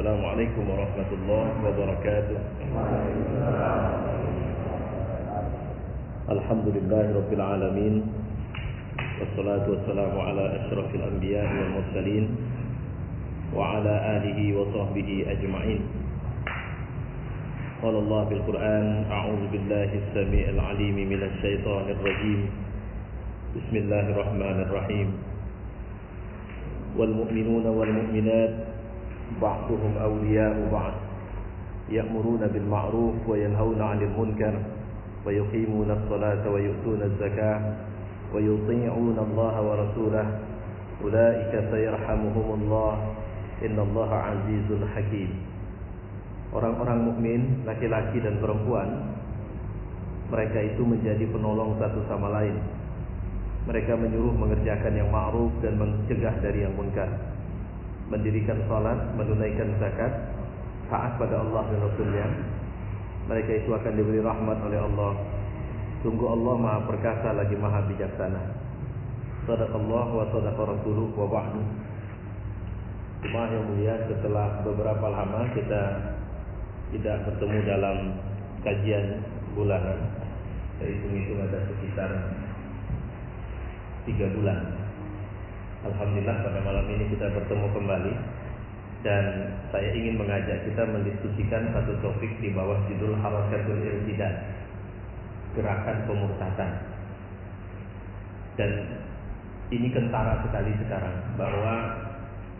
Assalamualaikum warahmatullahi wabarakatuh. Alhamdulillahirabbil alamin. Wassalatu wassalamu ala asyrafil anbiya'i wal mursalin wa ala alihi wa sahbihi ajma'in. Qala Allah bil Qur'an, a'udzu billahi as-sami'il 'alim minasy syaithanir rajim. Bismillahirrahmanirrahim. Wal mu'minuna wal mu'minat ba'duhum awliya'u ba'd ya'muruna bil ma'ruf wa yanhauna 'anil munkar wa yuqimuna as-salata wa yu'tuna az-zakata wa yuti'una Allah wa rasulahu ulaika sayarhamuhumullah innallaha 'azizun hakim. Orang-orang mukmin laki-laki dan perempuan, mereka itu menjadi penolong satu sama lain. Mereka menyuruh mengerjakan yang ma'ruf dan mencegah dari yang munkar, mendirikan salat, menunaikan zakat, taat pada Allah dan Rasulnya. Mereka itu akan diberi rahmat oleh Allah. Sungguh Allah Maha Perkasa lagi Maha Bijaksana. Shadaqallah wa shadaqa rasuluh wa ba'du. Jemaah yang mulia, setelah beberapa lama kita tidak bertemu dalam kajian bulanan, saya hitung-hitung ada sekitar 3 bulan. Alhamdulillah pada malam ini kita bertemu kembali, dan saya ingin mengajak kita mendiskusikan satu topik di bawah judul Harakatul Irtidad, gerakan pemurtadan. Dan ini kentara sekali sekarang, bahwa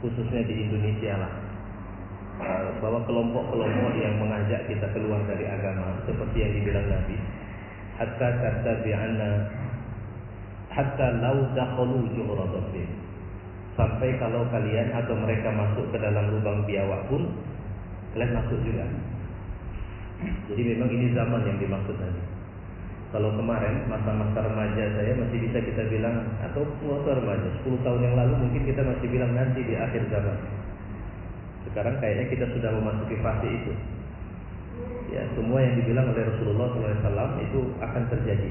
khususnya di Indonesia lah, bahwa kelompok-kelompok yang mengajak kita keluar dari agama, seperti yang dibilang Nabi, hatta tattabi'anna hatta law dakhalu juhra dhabbin, sampai kalau kalian atau mereka masuk ke dalam lubang biawak pun kalian masuk juga. Jadi memang ini zaman yang dimaksud Nabi. Kalau kemarin masa-masa remaja saya masih bisa kita bilang, atau masa remaja 10 tahun yang lalu mungkin kita masih bilang nanti di akhir zaman. Sekarang kayaknya kita sudah memasuki fase itu. Ya, semua yang dibilang oleh Rasulullah SAW itu akan terjadi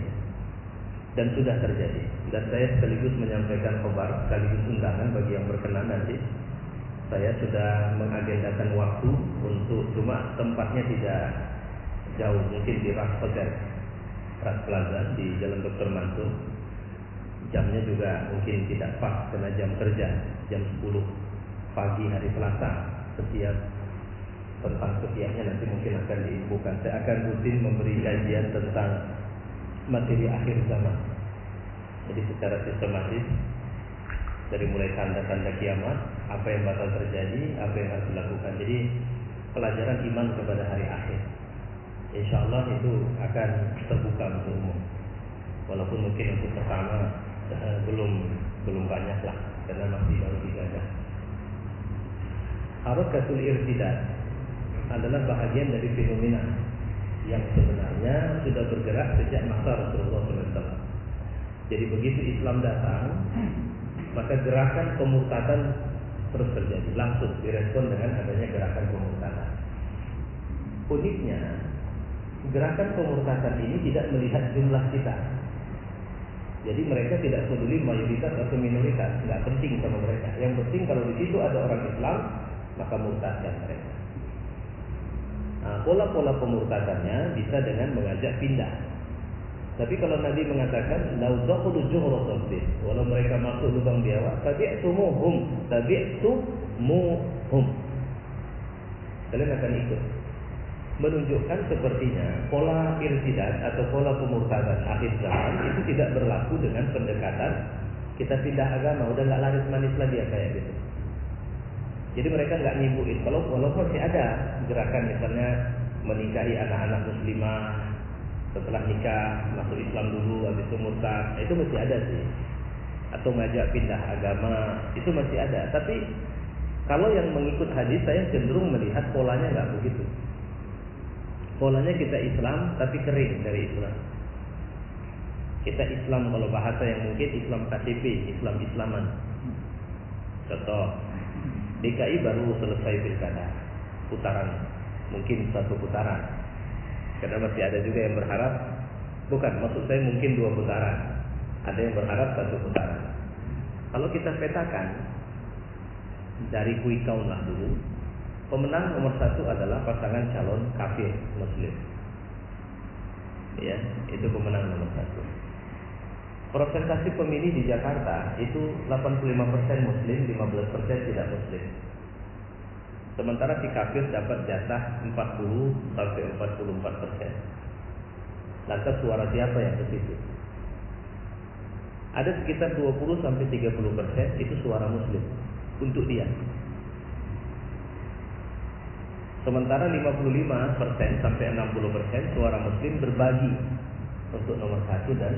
dan sudah terjadi. Dan saya sekaligus menyampaikan kabar, sekaligus undangan bagi yang berkenan nanti. Saya sudah mengagendakan waktu untuk, cuma tempatnya tidak jauh, mungkin di Ras Plaza di Jalan Dr. Mansur. Jamnya juga mungkin tidak pas karena jam kerja, jam 10 pagi hari Selasa. Tentang setiapnya nanti mungkin akan diinfokan. Saya akan rutin memberi kajian tentang materi akhir zaman. Jadi secara sistematis, dari mulai tanda-tanda kiamat, apa yang bakal terjadi, apa yang harus dilakukan. Jadi pelajaran iman kepada hari akhir, insya Allah itu akan terbuka untuk umum. Walaupun mungkin untuk pertama belum banyak lah, karena masih baru digagas. Harakatul Irtidad adalah bahagian dari fenomena yang sebenarnya sudah bergerak sejak masa Rasulullah SAW. Jadi begitu Islam datang, maka gerakan pemurtadan terus terjadi, langsung direspon dengan adanya gerakan pemurtadan. Uniknya, gerakan pemurtadan ini tidak melihat jumlah kita. Jadi mereka tidak peduli mayoritas atau minoritas, nggak penting sama mereka. Yang penting kalau di situ ada orang Islam, maka murtadkan mereka. Nah, pola-pola pemurtadannya bisa dengan mengajak pindah. Tapi kalau Nabi mengatakan lau dakhulu juhra dhabbin, walau mereka masuk lubang biawak, tabi'tumuhum, kalian akan ikut. Menunjukkan sepertinya pola irtidad atau pola pemurtadan akhir zaman itu tidak berlaku dengan pendekatan kita pindah agama, udah nggak laris manis lagi ya kayak gitu. Jadi mereka nggak nyibuin. Walaupun masih ada gerakan misalnya menikahi anak-anak muslimah, setelah nikah masuk Islam dulu, habis itu murtad, itu masih ada sih. Atau ngajak pindah agama, itu masih ada. Tapi kalau yang mengikut hadis, saya cenderung melihat polanya nggak begitu. Polanya kita Islam tapi kering dari Islam. Kita Islam kalau bahasa yang mungkin Islam KTP, Islam-Islaman. Contoh, DKI baru selesai pilkada, putaran, mungkin 1 putaran. Karena masih ada juga yang berharap, bukan, maksud saya mungkin 2 putaran. Ada yang berharap 1 putaran. Kalau kita petakan dari quick count lah dulu, Pemenang nomor satu adalah pasangan calon kafir muslim. Ya, itu pemenang nomor satu. Persentase pemilih di Jakarta itu 85% muslim, 15% tidak muslim. Sementara si kafir dapat jatah 40 sampai 44%. Lantas suara siapa yang ke situ? Ada sekitar 20 sampai 30% itu suara muslim untuk dia. Sementara 55% sampai 60% suara muslim berbagi untuk nomor 1 dan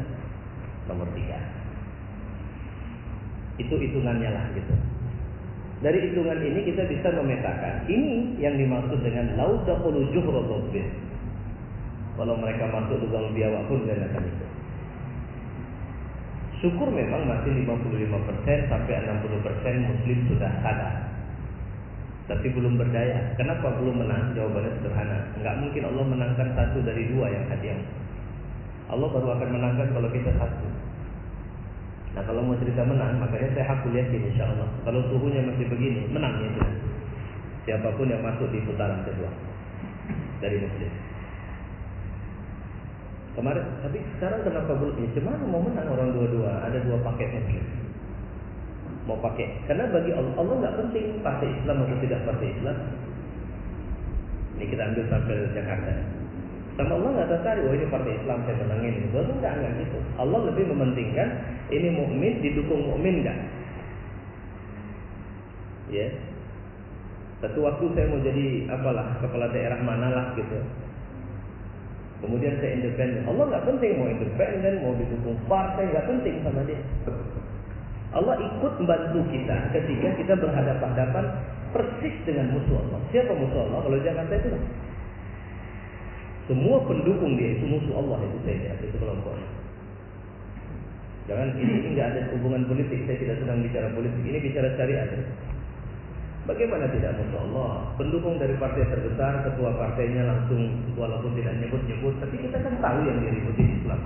nomor 3. Itu hitungannya lah gitu. Dari hitungan ini kita bisa memetakan ini yang dimaksud dengan laudaqul juhra dhabbin. Kalau mereka masuk lubang biawak pun dan akan itu. Syukur memang masih 55% sampai 60% muslim sudah sadar. Tapi belum berdaya. Kenapa belum menang? Jawabannya sederhana. Enggak mungkin Allah menangkan satu dari dua yang hadiah. Allah baru akan menangkan kalau kita satu. Nah kalau mau cerita menang, makanya saya hakul yakin insya Allah. Kalau suhunya masih begini, menangnya itu. Siapapun yang masuk di putaran kedua dari muslim. Kemarin, tapi sekarang kenapa belum? Ya, cuma mau menang orang dua-dua, ada dua paket muslim. Mau pakai, karena bagi Allah nggak penting partai Islam atau tidak partai Islam. Ini kita ambil sampai Jakarta. Sama Allah nggak tertarik, oh ini partai Islam saya menangin. Baru nggak gitu. Allah lebih mementingkan ini mukmin didukung mukmin nggak? Ya. Satu waktu saya mau jadi apalah kepala daerah manalah gitu. Kemudian saya independen. Allah nggak penting mau independen, mau didukung partai, nggak penting sama dia. Allah ikut membantu kita ketika kita berhadapan-hadapan persis dengan musuh Allah. Siapa musuh Allah? Kalau Jakarta itu lah. Semua pendukung dia itu musuh Allah itu saja, itu kelompoknya. Jangan ini nggak ada hubungan politik. Saya tidak sedang bicara politik. Ini bicara syariat. Bagaimana tidak musuh Allah? Pendukung dari partai terbesar, ketua partainya langsung walaupun tidak nyebut-nyebut, tapi kita kan tahu yang diributi Islam.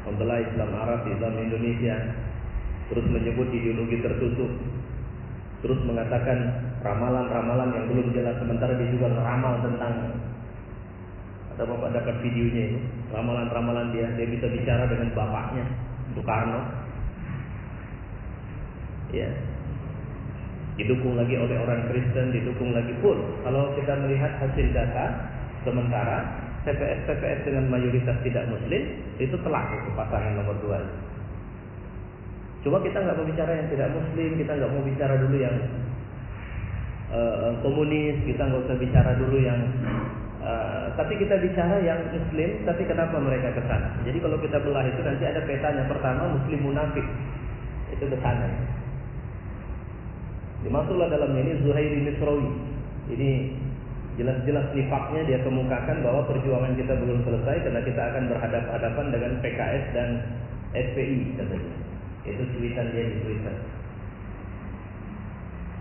Membelah Islam Arab, Islam Indonesia, terus menyebut ideologi tertutup, terus mengatakan ramalan-ramalan yang belum jelas, sementara dia juga ngeramal tentang, ada bapak dapat videonya ini, ramalan-ramalan dia bisa bicara dengan bapaknya Soekarno, ya, didukung lagi oleh orang Kristen, didukung lagi pun. Kalau kita melihat hasil data, sementara TPS dengan mayoritas tidak Muslim itu telak itu pasangan nomor 2. Cuma kita nggak mau bicara yang tidak Muslim, kita nggak mau bicara dulu yang komunis, kita nggak usah bicara dulu yang tapi kita bicara yang Muslim. Tapi kenapa mereka ke sana? Jadi kalau kita belah itu nanti ada petanya. Pertama Muslim munafik itu ke sana. Dimasuklah dalamnya ini Zuhairi Misrawi. Ini jelas-jelas nifaknya dia kemukakan bahwa perjuangan kita belum selesai karena kita akan berhadapan-hadapan dengan PKS dan SPI katanya. Itu cuitan dia di Twitter.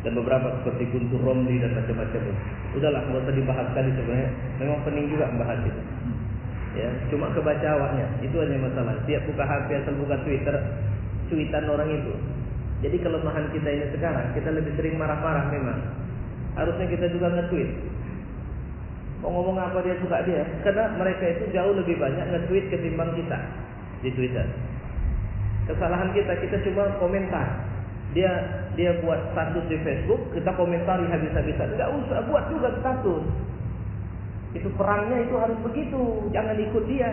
Dan beberapa seperti Guntur Romli dan macam-macam. Udahlah, nggak usah dibahas kali sebenarnya. Memang pening juga membahas itu. Ya, cuma kebaca awaknya. Itu hanya masalah. Tiap buka HP atau buka Twitter, cuitan orang itu. Jadi kelemahan kita ini sekarang, kita lebih sering marah-marah memang. Harusnya kita juga nge-tweet. Mau ngomong apa dia suka dia. Karena mereka itu jauh lebih banyak nge-tweet ketimbang kita di Twitter. Kesalahan kita cuma komentar. Dia buat status di Facebook, kita komentari habis-habisan. Enggak usah buat juga status. Itu perangnya itu harus begitu, jangan ikut dia.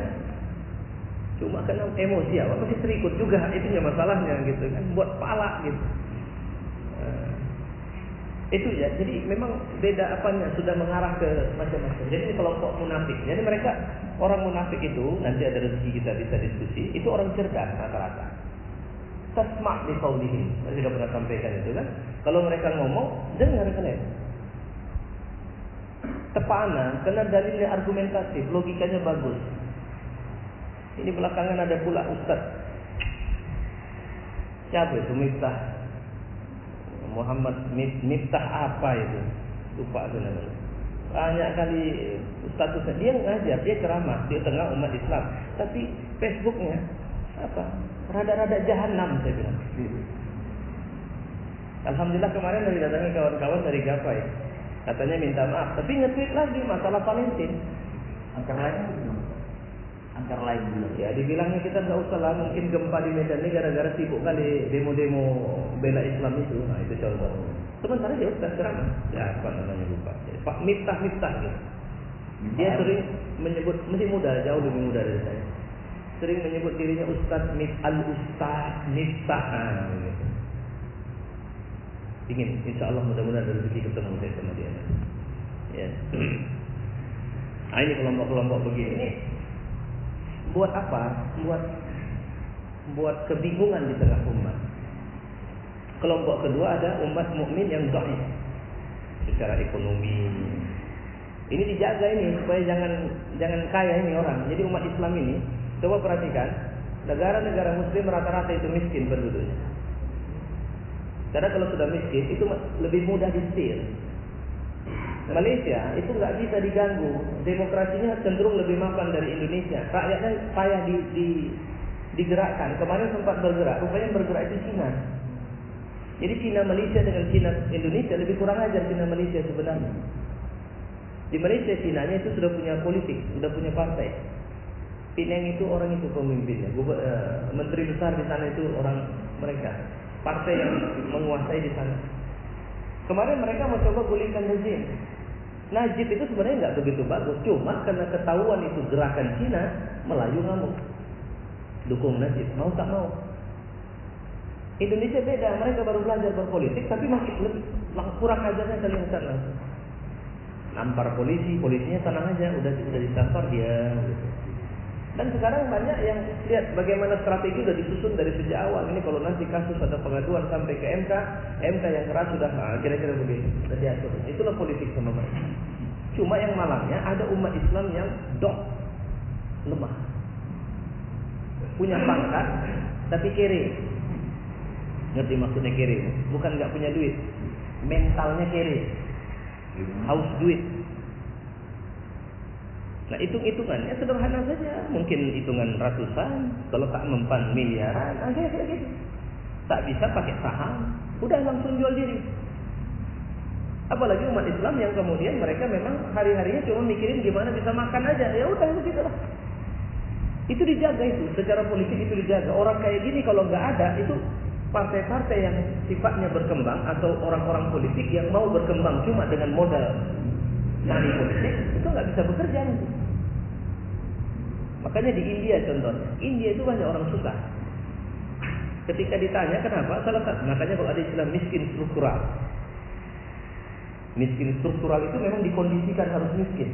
Cuma karena emosi, apa masih terikut juga, itunya masalahnya gitu kan, buat pala gitu. Itu ya, jadi memang beda apanya, sudah mengarah ke macam-macam. Jadi kelompok munafik. Jadi mereka orang munafik itu nanti ada rezeki kita bisa diskusi. Itu orang cerdas rata-rata. Tasma' li qawlihim. Saya sudah pernah sampaikan itu kan. Kalau mereka ngomong, dengar kalian. Tepana, karena dalilnya argumentatif, logikanya bagus. Ini belakangan ada pula Ustaz. Siapa itu? Miftah Muhammad Miftah apa itu? Lupa itu namanya. Banyak kali statusnya dia ngajar, dia ceramah di tengah umat Islam. Tapi Facebooknya apa? Rada-rada jahanam saya bilang. Alhamdulillah kemarin dari datangi kawan-kawan dari Gapai. Katanya minta maaf, tapi nge-tweet lagi masalah Palestina. Angkar lain dulu. Ya dibilangnya kita nggak usah lah, mungkin gempa di Medan ini gara-gara sibuk kali demo-demo bela Islam itu. Nah itu contoh. Sementara dia ustaz ceramah, ya apa namanya lupa. Pak Miftah gitu. Dia sering menyebut, masih muda, jauh lebih muda dari saya. Sering menyebut dirinya Ustaz Miftah. Gitu. Ingin, insya Allah mudah-mudahan rezeki ketemu saya sama dia. Ya. Nah, ini kelompok-kelompok begini. Ini buat apa? Buat kebingungan di tengah umat. Kelompok kedua ada umat mukmin yang dhaif secara ekonomi. Ini dijaga ini supaya jangan kaya ini orang. Jadi umat Islam ini, coba perhatikan, negara-negara muslim rata-rata itu miskin penduduknya. Karena kalau sudah miskin itu lebih mudah disetir. Malaysia itu nggak bisa diganggu, demokrasinya cenderung lebih mapan dari Indonesia. Rakyatnya payah digerakkan. Kemarin sempat bergerak, rupanya bergerak itu Cina. Jadi Cina Malaysia dengan Cina Indonesia lebih kurang ajar Cina Malaysia sebenarnya. Di Malaysia Cinanya itu sudah punya politik, sudah punya partai. Penang itu orang itu pemimpinnya, menteri besar di sana itu orang mereka. Partai yang menguasai di sana. Kemarin mereka mau coba gulingkan Najib. Najib itu sebenarnya nggak begitu bagus, cuma karena ketahuan itu gerakan Cina, Melayu ngamuk, dukung Najib, mau tak mau. Indonesia beda, mereka baru belajar berpolitik, tapi masih kurang ajarnya saling langsung. Nampar polisinya tenang aja, udah ditampar dia. Gitu. Dan sekarang banyak yang lihat bagaimana strategi sudah disusun dari sejak awal. Ini kalau nanti kasus ada pengaduan sampai ke MK yang keras sudah kira-kira begitu, sudah diatur. Itulah politik sama mereka. Cuma yang malangnya ada umat Islam yang lemah, punya pangkat tapi kere. Ngerti maksudnya kere? Bukan nggak punya duit, mentalnya kere, haus duit. Nah hitung-hitungannya sederhana saja, mungkin hitungan ratusan, kalau tak mempan miliaran, kayak gitu. Tak bisa pakai saham, udah langsung jual diri. Apalagi umat Islam yang kemudian mereka memang hari-harinya cuma mikirin gimana bisa makan aja, ya udah begitulah. Itu dijaga itu, secara politik itu dijaga. Orang kayak gini kalau nggak ada itu partai-partai yang sifatnya berkembang atau orang-orang politik yang mau berkembang cuma dengan modal money politik itu nggak bisa bekerja nanti. Makanya di India contohnya, India itu banyak orang susah. Ketika ditanya kenapa, makanya kalau ada istilah miskin struktural. Miskin struktural itu memang dikondisikan harus miskin.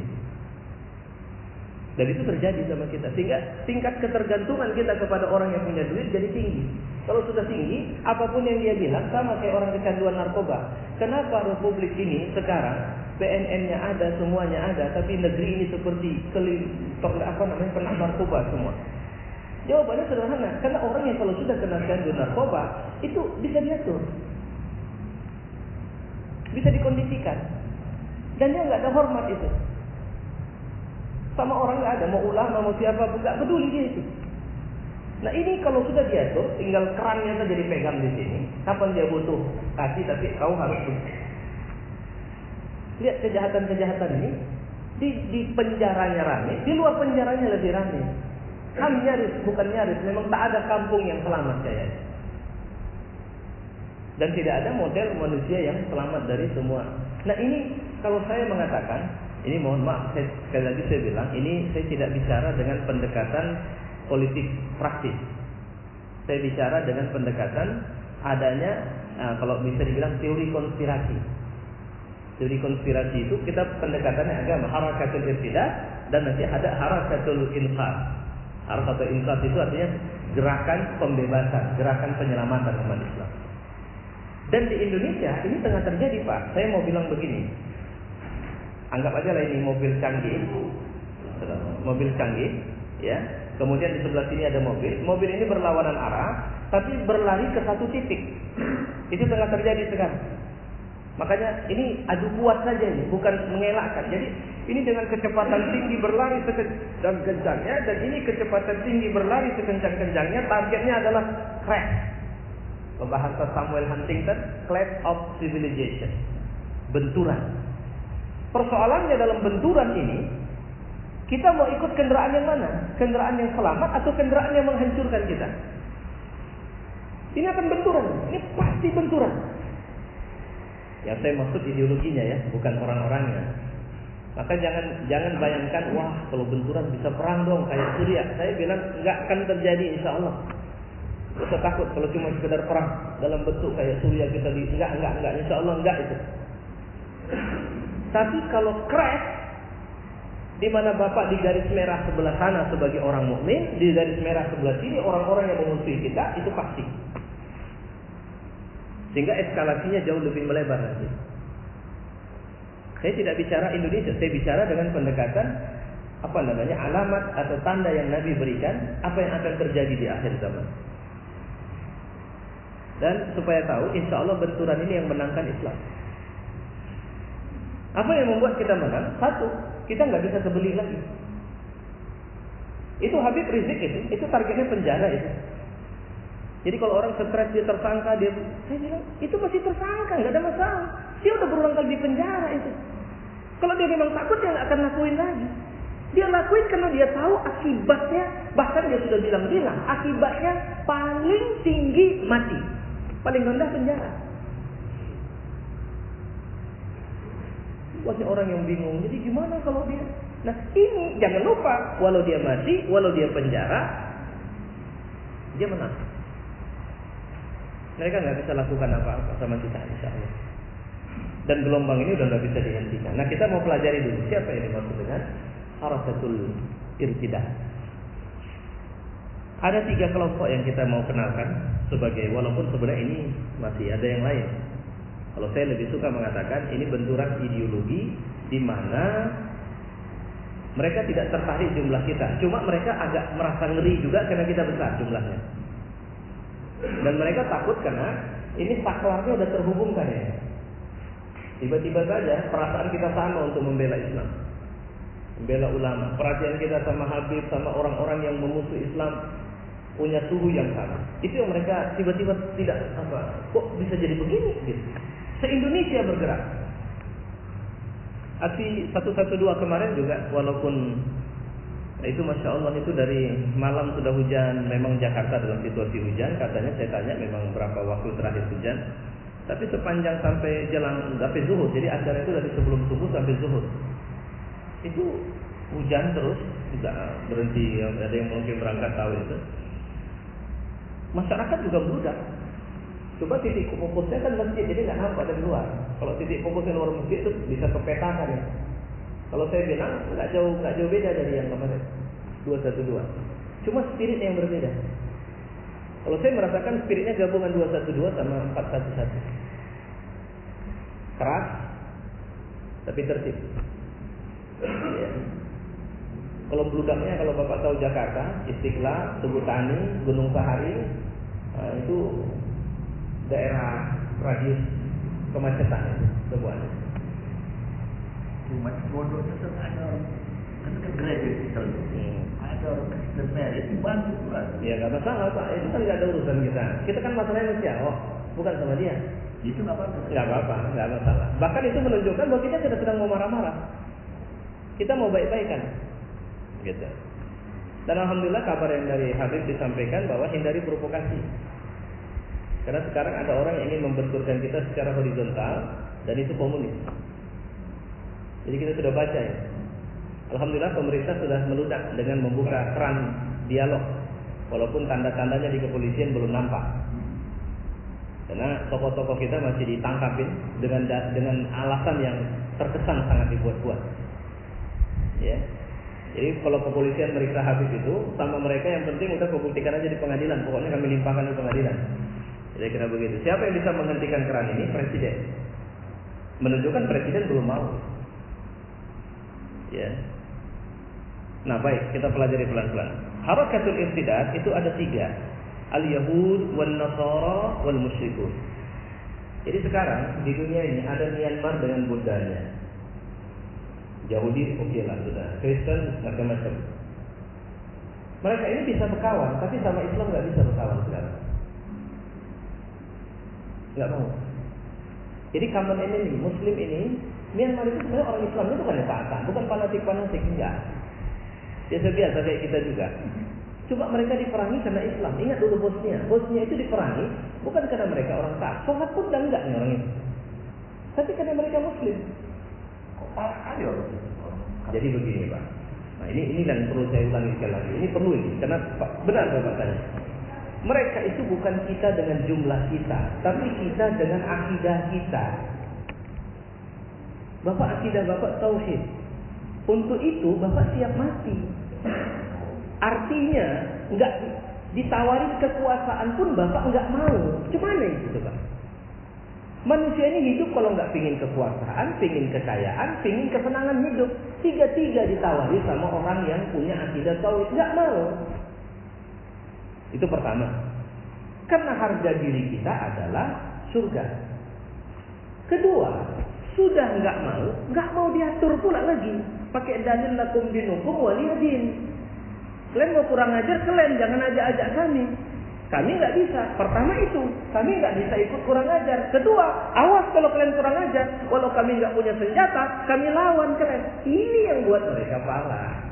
Dan itu terjadi sama kita. Sehingga tingkat ketergantungan kita kepada orang yang punya duit jadi tinggi. Kalau sudah tinggi, apapun yang dia bilang sama kayak orang kecanduan narkoba. Kenapa republik ini sekarang PNN-nya ada, semuanya ada, tapi negeri ini seperti kena narkoba semua? Jawabannya sederhana, karena orang yang kalau sudah kena kecanduan narkoba itu bisa diatur, bisa dikondisikan, dan dia nggak ada hormat itu. Sama orang nggak ada, mau ulama mau siapa pun nggak peduli dia itu. Nah ini kalau sudah diatur, tinggal kerannya saja dipegang di sini. Kapan dia butuh kasih, tapi kau harus lihat kejahatan-kejahatan ini di penjaranya rame, di luar penjaranya lebih rame. Kami nyaris, bukan nyaris, memang tak ada kampung yang selamat kayaknya. Dan tidak ada model manusia yang selamat dari semua. Nah ini kalau saya mengatakan, ini mohon maaf, sekali lagi saya bilang, ini saya tidak bicara dengan pendekatan politik praktis. Saya bicara dengan pendekatan adanya, kalau bisa dibilang teori konspirasi. Teori konspirasi itu kita pendekatannya agama, harakatul irtidah, dan nanti ada harakatul inqadh. Harakatul inqadh itu artinya gerakan pembebasan, gerakan penyelamatan umat Islam. Dan di Indonesia ini tengah terjadi, Pak. Saya mau bilang begini. Anggap aja lah ini mobil canggih, ya. Kemudian di sebelah sini ada mobil ini berlawanan arah, tapi berlari ke satu titik. Itu tengah terjadi sekarang. Makanya ini adu kuat saja ini, bukan mengelakkan. Jadi ini dengan kecepatan tinggi berlari sekencang-kencangnya, dan ini kecepatan tinggi berlari sekencang-kencangnya. Targetnya adalah crash. Bahasa Samuel Huntington, clash of civilization, benturan. Persoalannya dalam benturan ini, kita mau ikut kendaraan yang mana? Kendaraan yang selamat atau kendaraan yang menghancurkan kita? Ini akan benturan. Ini pasti benturan. Yang saya maksud ideologinya ya, bukan orang-orangnya. Maka jangan bayangkan, wah kalau benturan bisa perang dong kayak Syria. Saya bilang nggak akan terjadi insya Allah. Gak usah takut kalau cuma sekedar perang dalam bentuk kayak Syria kita enggak insya Allah enggak itu. Tapi kalau crash, di mana Bapak di garis merah sebelah sana sebagai orang mukmin, di garis merah sebelah sini orang-orang yang memusuhi kita, itu pasti. Sehingga eskalasinya jauh lebih melebar nanti. Saya tidak bicara Indonesia, saya bicara dengan pendekatan alamat atau tanda yang Nabi berikan, apa yang akan terjadi di akhir zaman. Dan supaya tahu, insya Allah benturan ini yang menangkan Islam. Apa yang membuat kita menang? Satu, kita nggak bisa kebeli lagi. Itu Habib Rizik itu targetnya penjara itu. Jadi kalau orang stres dia tersangka, saya bilang itu masih tersangka, nggak ada masalah. Dia udah berulang kali di penjara itu. Kalau dia memang takut, dia nggak akan lakuin lagi. Dia lakuin karena dia tahu akibatnya, bahkan dia sudah bilang akibatnya paling tinggi mati, paling rendah penjara. Banyak orang yang bingung. Jadi gimana kalau dia? Nah ini jangan lupa, walau dia mati, walau dia penjara, dia menang. Mereka nggak bisa lakukan apa-apa sama kita, insya Allah. Dan gelombang ini udah nggak bisa dihentikan. Nah kita mau pelajari dulu siapa yang dimaksud dengan harakatul irtidah. Ada 3 kelompok yang kita mau kenalkan sebagai, walaupun sebenarnya ini masih ada yang lain. Kalau saya lebih suka mengatakan ini benturan ideologi di mana mereka tidak tertarik jumlah kita. Cuma mereka agak merasa ngeri juga karena kita besar jumlahnya. Dan mereka takut karena ini saklarnya udah terhubungkan ya. Tiba-tiba saja perasaan kita sama untuk membela Islam, membela ulama. Perhatian kita sama Habib, sama orang-orang yang memusuhi Islam punya suhu yang sama. Itu yang mereka tiba-tiba tidak kok bisa jadi begini gitu. Se-Indonesia bergerak. Aksi 112 kemarin juga, walaupun itu Masya Allah itu dari malam sudah hujan. Memang Jakarta dalam situasi hujan. Katanya saya tanya memang berapa waktu terakhir hujan. Tapi sepanjang sampai zuhur. Jadi acara itu dari sebelum subuh sampai zuhur. Itu hujan terus, tidak berhenti. Ada yang mungkin berangkat tahu itu. Masyarakat juga berudak. Coba titik fokusnya kan masjid, jadi nggak nampak dari luar. Kalau titik fokusnya luar masjid itu bisa kepetakan ya. Kalau saya bilang nggak jauh beda dari yang kemarin 212. Cuma spiritnya yang berbeda. Kalau saya merasakan spiritnya gabungan 212 sama 411. Keras, tapi tertib. Ya. Kalau beludaknya, kalau Bapak tahu Jakarta, Istiqlal, Tugu Tani, Gunung Sahari, itu daerah radius kemacetan itu semuanya. Cuma bodohnya ada orang kan graduate itu. Ada orang Kristen merit dibantu kan. Ya nggak masalah Pak, itu kan nggak ada urusan kita. Kita kan masalahnya Tiongkok, bukan sama dia. Itu nggak apa-apa. Nggak masalah. Bahkan itu menunjukkan bahwa kita tidak sedang mau marah-marah. Kita mau baik-baikan, gitu. Dan alhamdulillah kabar yang dari Habib disampaikan bahwa hindari provokasi. Karena sekarang ada orang yang ingin membenturkan kita secara horizontal dan itu komunis. Jadi kita sudah baca ya. Alhamdulillah pemerintah sudah meludak dengan membuka keran dialog. Walaupun tanda-tandanya di kepolisian belum nampak. Karena tokoh-tokoh kita masih ditangkapin dengan alasan yang terkesan sangat dibuat-buat. Ya. Jadi kalau kepolisian meriksa Habib itu sama mereka yang penting udah membuktikan aja di pengadilan. Pokoknya kami limpahkan di pengadilan. Jadi kira begitu. Siapa yang bisa menghentikan keran ini? Presiden. Menunjukkan presiden belum mau. Ya. Nah baik, kita pelajari pelan-pelan. Harakatul irtidad itu ada 3. Al-Yahud, wal-Nasara, wal-Musyrikun. Jadi sekarang di dunia ini ada Myanmar dengan Buddhanya. Yahudi oke lah sudah. Kristen macam-macam. Mereka ini bisa berkawan, tapi sama Islam nggak bisa berkawan sekarang. Nggak mau. Jadi common enemy Muslim ini, Myanmar itu sebenarnya orang Islam itu bukan taat, bukan fanatik enggak. Biasa-biasa kayak kita juga. Cuma mereka diperangi karena Islam. Ingat dulu Bosnia itu diperangi bukan karena mereka orang taat. Sholat pun dan enggak nih orang itu. Tapi karena mereka Muslim. Kok parah kali orang itu? Jadi begini Pak. Nah ini yang perlu saya ulangi sekali lagi. Ini perlu ini. Karena benar Bapak tanya. Mereka itu bukan kita dengan jumlah kita, tapi kita dengan akidah kita. Bapak akidah Bapak tauhid. Untuk itu Bapak siap mati. Artinya enggak ditawarin kekuasaan pun Bapak enggak mau. Gimana itu Pak? Manusia ini hidup kalau enggak pingin kekuasaan, pingin kekayaan, pingin kesenangan hidup. Tiga-tiga ditawari sama orang yang punya akidah tauhid, enggak mau. Itu pertama. Karena harga diri kita adalah surga. Kedua, sudah enggak mau diatur pula lagi. Pakai dalil lakum dinukum waliyadin. Kalian mau kurang ajar, kalian jangan ajak-ajak kami. Kami nggak bisa. Pertama itu, kami nggak bisa ikut kurang ajar. Kedua, awas kalau kalian kurang ajar. Walau kami nggak punya senjata, kami lawan kalian. Ini yang buat mereka marah.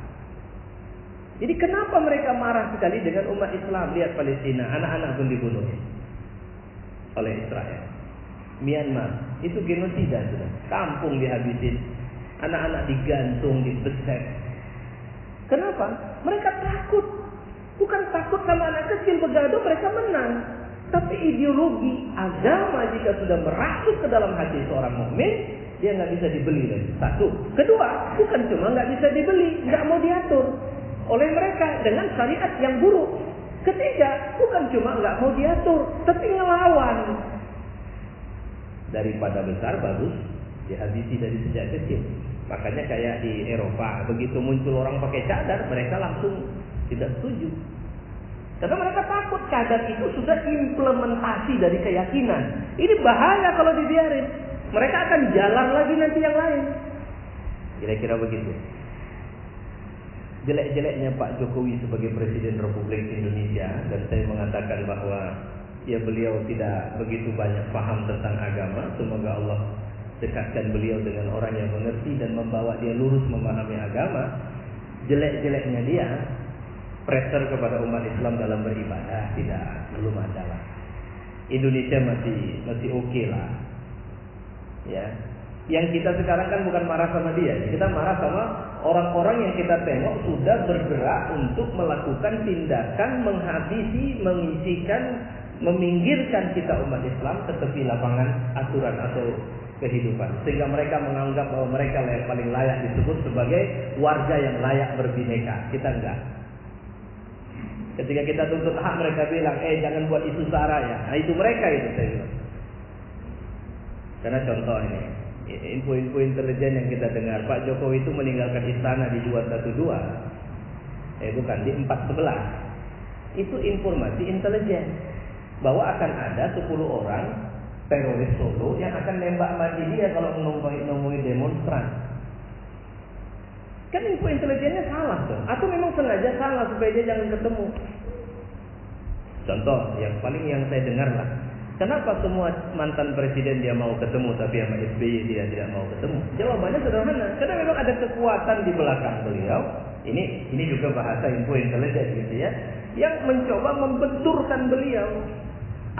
Jadi kenapa mereka marah sekali dengan umat Islam? Lihat Palestina, anak-anak pun dibunuh oleh Israel. Myanmar, itu genosida sudah. Kampung dihabisin, anak-anak digantung, dibesek. Kenapa? Mereka takut. Bukan takut sama anak kecil begaduh mereka menang. Tapi ideologi agama jika sudah merasuk ke dalam hati seorang mukmin, dia nggak bisa dibeli lagi. Satu. Kedua, bukan cuma nggak bisa dibeli, nggak mau diatur oleh mereka dengan syariat yang buruk. Ketiga, bukan cuma nggak mau diatur, tapi ngelawan. Daripada besar bagus dihabisi dari sejak kecil. Makanya kayak di Eropa, begitu muncul orang pakai cadar, mereka langsung tidak setuju. Karena mereka takut cadar itu sudah implementasi dari keyakinan. Ini bahaya kalau dibiarin. Mereka akan jalan lagi nanti yang lain. Kira-kira begitu. Jelek-jeleknya Pak Jokowi sebagai Presiden Republik Indonesia, dan saya mengatakan bahwa ya beliau tidak begitu banyak paham tentang agama. Semoga Allah dekatkan beliau dengan orang yang mengerti dan membawa dia lurus memahami agama. Jelek-jeleknya dia, pressure kepada umat Islam dalam beribadah belum ada lah. Indonesia masih oke lah. Ya. Yang kita sekarang kan bukan marah sama dia, kita marah sama orang-orang yang kita tengok sudah bergerak untuk melakukan tindakan menghabisi, mengisikan, meminggirkan kita umat Islam ke tepi lapangan aturan atau kehidupan, sehingga mereka menganggap bahwa mereka paling layak disebut sebagai warga yang layak berbineka. Kita enggak. Ketika kita tuntut hak, mereka bilang, jangan buat isu sara ya. Nah, itu mereka itu saya bilang. Karena contoh ini, info-info intelijen yang kita dengar, Pak Jokowi itu meninggalkan istana di 212, bukan di 411. Itu informasi intelijen bahwa akan ada 10 orang teroris Solo yang akan nembak mati dia kalau menemui demonstran. Kan info intelijennya salah dong, atau memang sengaja salah supaya dia jangan ketemu. Contoh yang saya dengar lah, kenapa semua mantan presiden dia mau ketemu tapi sama SBY dia tidak mau ketemu? Jawabannya sederhana, karena memang ada kekuatan di belakang beliau. Ini juga bahasa info intelijen gitu ya, yang mencoba membenturkan beliau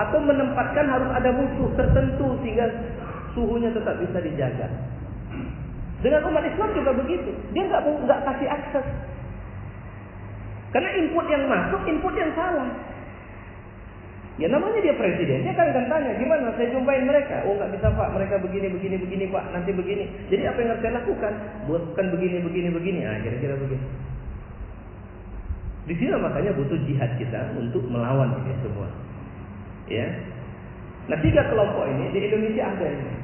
atau menempatkan harus ada musuh tertentu sehingga suhunya tetap bisa dijaga. Dengan umat Islam juga begitu. Dia nggak kasih akses. Karena input yang masuk, input yang salah. Ya namanya dia presiden, dia kan tanya, gimana saya jumpain mereka? Oh nggak bisa Pak, mereka begini Pak, nanti begini. Jadi apa yang harus saya lakukan? Bukan begini. Kira-kira begitu. Di sini makanya butuh jihad kita untuk melawan ini semua. Ya. Nah 3 kelompok ini di Indonesia ada ini.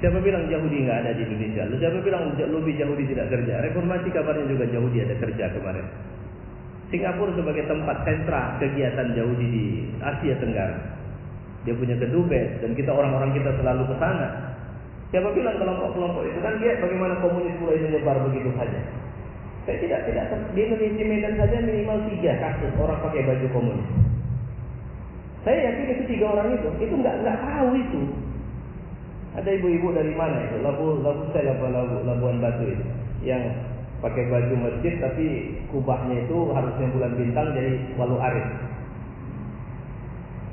Siapa bilang Yahudi nggak ada di Indonesia? Siapa bilang lobby Yahudi tidak kerja? Reformasi kabarnya juga Yahudi ada kerja kemarin. Singapura sebagai tempat sentra kegiatan Yahudi di Asia Tenggara. Dia punya kedubes dan orang-orang kita selalu ke sana. Siapa bilang kelompok-kelompok itu kan lihat bagaimana komunis mulai menyebar begitu saja. Saya tidak di Indonesia Medan saja minimal 3 kasus orang pakai baju komunis. Saya yakin itu 3 orang itu nggak tahu itu. Ada ibu-ibu dari mana itu? Labuan Batu itu, yang pakai baju masjid tapi kubahnya itu harusnya bulan bintang jadi walu arit.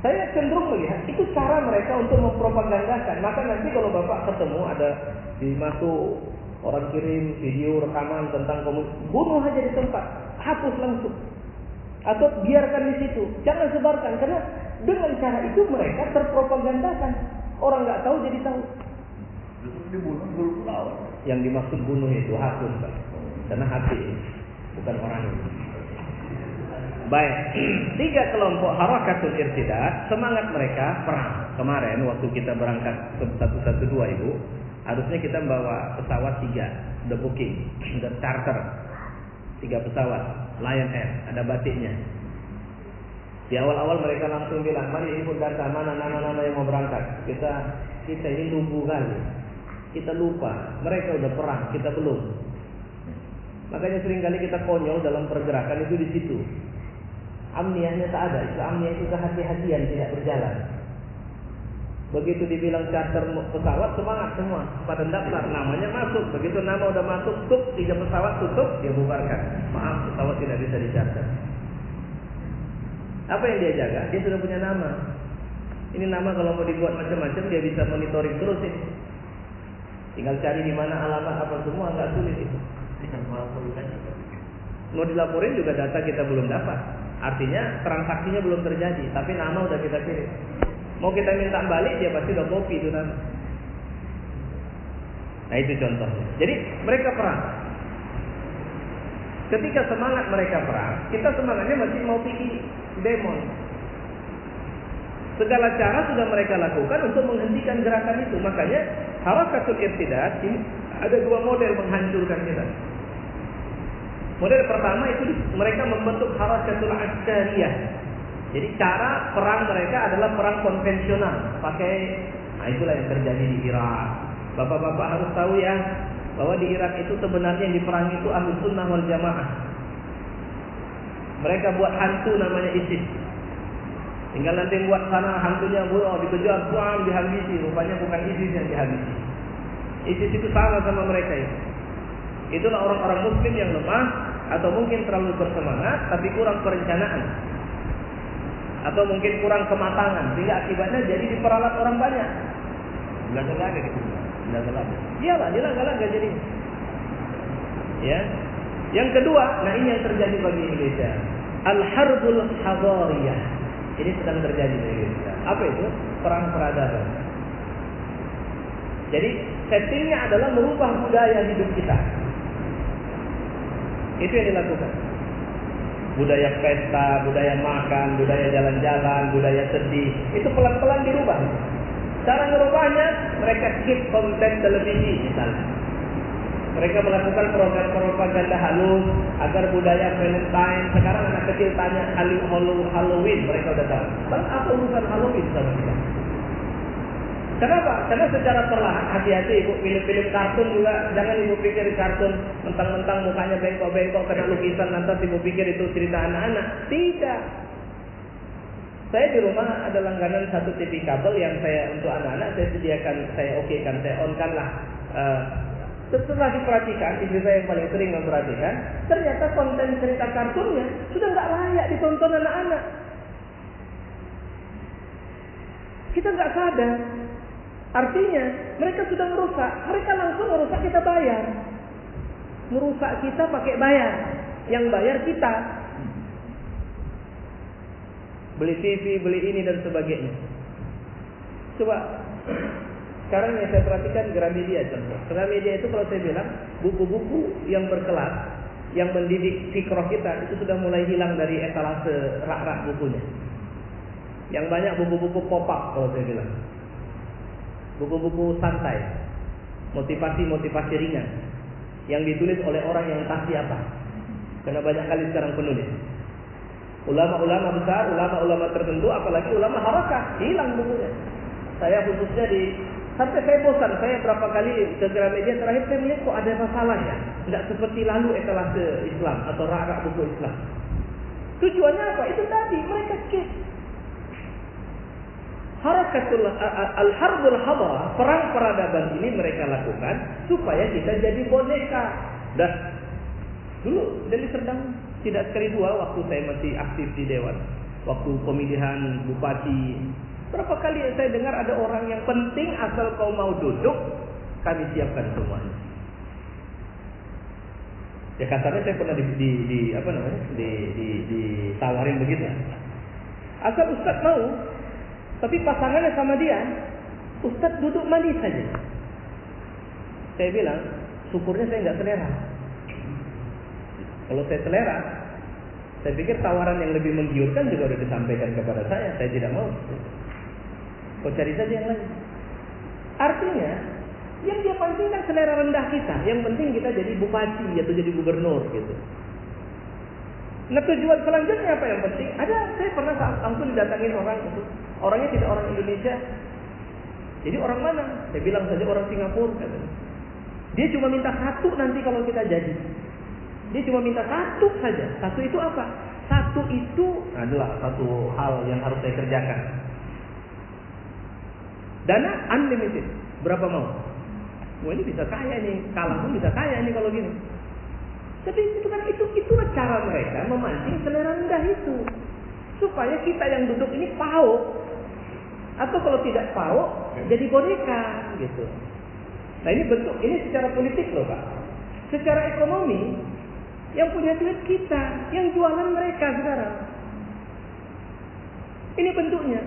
Saya cenderung melihat itu cara mereka untuk mempropagandakan. Maka nanti kalau Bapak ketemu ada dimasuk orang kirim video rekaman tentang komunis, bunuh aja di tempat, hapus langsung, atau biarkan di situ, jangan sebarkan, karena dengan cara itu mereka terpropagandakan. Orang nggak tahu jadi tahu. Terus dibunuh dulu lawan. Yang dimaksud bunuh itu hapus, Pak. Karena hati, bukan orang. Baik, 3 kelompok harakatul irtidad, semangat mereka perang. Kemarin waktu kita berangkat ke 112 Ibu, harusnya kita bawa pesawat 3, udah booking, udah charter 3 pesawat, Lion Air, ada batiknya. Di awal-awal mereka langsung bilang, mari input data mana nama-nama yang mau berangkat. Kita ini lugu kali, kita lupa, mereka udah perang, kita belum. Makanya seringkali kita konyol dalam pergerakan itu di situ. Amniahnya tak ada, amniah itu kehati-hatian tidak berjalan. Begitu dibilang charter pesawat, semangat semua pada daftar, namanya masuk. Begitu nama udah masuk, 3 pesawat tutup, dia bubarkan. Maaf, pesawat tidak bisa dicarter. Apa yang dia jaga? Dia sudah punya nama. Ini nama kalau mau dibuat macam-macam, dia bisa monitoring terus ini. Tinggal cari di mana alamat apa semua, nggak sulit itu. Mau dilaporin juga data kita belum dapat. Artinya transaksinya belum terjadi, tapi nama udah kita kirim. Mau kita minta balik, dia pasti udah copy itu nama. Nah itu contohnya. Jadi mereka perang. Ketika semangat mereka perang, kita semangatnya masih mau pergi demon. Segala cara sudah mereka lakukan untuk menghentikan gerakan itu. Makanya harakatul irtidad ini ada 2 model menghancurkan kita. Model pertama itu mereka membentuk harakatul askariyah. Jadi cara perang mereka adalah perang konvensional, nah itulah yang terjadi di Irak. Bapak-bapak harus tahu ya, bahwa di Irak itu sebenarnya yang diperangi itu Ahlus Sunnah wal Jamaah. Mereka buat hantu namanya ISIS. Tinggal nanti buat sana hantunya dikejar, buang, dihabisi. Rupanya bukan ISIS yang dihabisi. ISIS itu sama mereka itu. Itulah orang-orang Muslim yang lemah atau mungkin terlalu bersemangat tapi kurang perencanaan, atau mungkin kurang kematangan, sehingga akibatnya jadi diperalat orang banyak. Dilaga-laga gitu. Dilaga-laga. Iyalah, dilaga-laga jadi. Ya. Yang kedua, nah ini yang terjadi bagi Indonesia. Al-harbul hadariyah. Ini sedang terjadi di Indonesia. Apa itu? Perang peradaban. Jadi settingnya adalah merubah budaya hidup kita. Itu yang dilakukan. Budaya pesta, budaya makan, budaya jalan-jalan, budaya sedih, itu pelan-pelan dirubah. Cara merubahnya, mereka skip konten televisi misalnya. Mereka melakukan program propaganda halus agar budaya Valentine. Sekarang anak kecil tanya Halloween, mereka udah tahu. Bang, apa urusan Halloween sama kita? Kenapa? Karena secara perlahan, hati-hati ibu, film-film kartun juga, jangan ibu pikir kartun mentang-mentang mukanya bengkok-bengkok kena lukisan, lantas ibu pikir itu cerita anak-anak. Tidak. Saya di rumah ada langganan 1 TV kabel yang saya untuk anak-anak saya sediakan, saya okekan, saya on-kan lah. Setelah diperhatikan, istri saya yang paling sering memperhatikan, ternyata konten cerita kartunnya sudah nggak layak ditonton anak-anak. Kita nggak sadar. Artinya mereka sudah merusak. Mereka langsung merusak, kita bayar. Merusak kita pakai bayar. Yang bayar kita. Beli TV, beli ini dan sebagainya. Coba sekarang yang saya perhatikan Gramedia contoh. Gramedia itu kalau saya bilang buku-buku yang berkelas, yang mendidik fikroh kita itu sudah mulai hilang dari etalase rak-rak bukunya. Yang banyak buku-buku pop-up kalau saya bilang. Buku-buku santai, motivasi-motivasi ringan, yang ditulis oleh orang yang entah siapa. Karena banyak kali sekarang penulis. Ulama-ulama besar, ulama-ulama tertentu, apalagi ulama harakah, hilang bukunya. Saya khususnya sampai saya bosan, saya berapa kali ke Gramedia terakhir saya melihat kok ada masalah ya. Tidak seperti lalu etalase Islam atau rak-rak buku Islam. Tujuannya apa? Itu tadi, mereka skip. Harakatul al-harbul hadarah, perang peradaban ini mereka lakukan supaya kita jadi boneka. Dan dulu Deli Serdang tidak sekali dua waktu saya masih aktif di dewan, waktu pemilihan bupati, berapa kali saya dengar ada orang yang penting asal kau mau duduk, kami siapkan semuanya. Ya kasarnya saya pernah ditawarin begitu. Asal Ustadz mau, tapi pasangannya sama dia, Ustadz duduk manis saja. Saya bilang, syukurnya saya nggak selera. Kalau saya selera, saya pikir tawaran yang lebih menggiurkan juga sudah disampaikan kepada saya tidak mau. Kau cari saja yang lain. Artinya, yang dia pentingkan selera rendah kita. Yang penting kita jadi bupati atau jadi gubernur gitu. Nah tujuan selanjutnya apa yang penting? Saya pernah langsung didatangin orang itu. Orangnya tidak orang Indonesia. Jadi orang mana? Saya bilang saja orang Singapura. Katanya. Dia cuma minta satu nanti kalau kita jadi. Dia cuma minta satu saja. Satu itu apa? Satu itu adalah satu hal yang harus saya kerjakan. Dana unlimited. Berapa mau? Wah ini bisa kaya nih. Kalah pun bisa kaya nih kalau gini. Tapi itulah cara mereka memancing selera rendah itu. Supaya kita yang duduk ini pau. Atau kalau tidak pau, jadi boneka gitu. Nah ini secara politik loh Pak. Secara ekonomi, yang punya duit kita, yang jualan mereka sekarang. Ini bentuknya.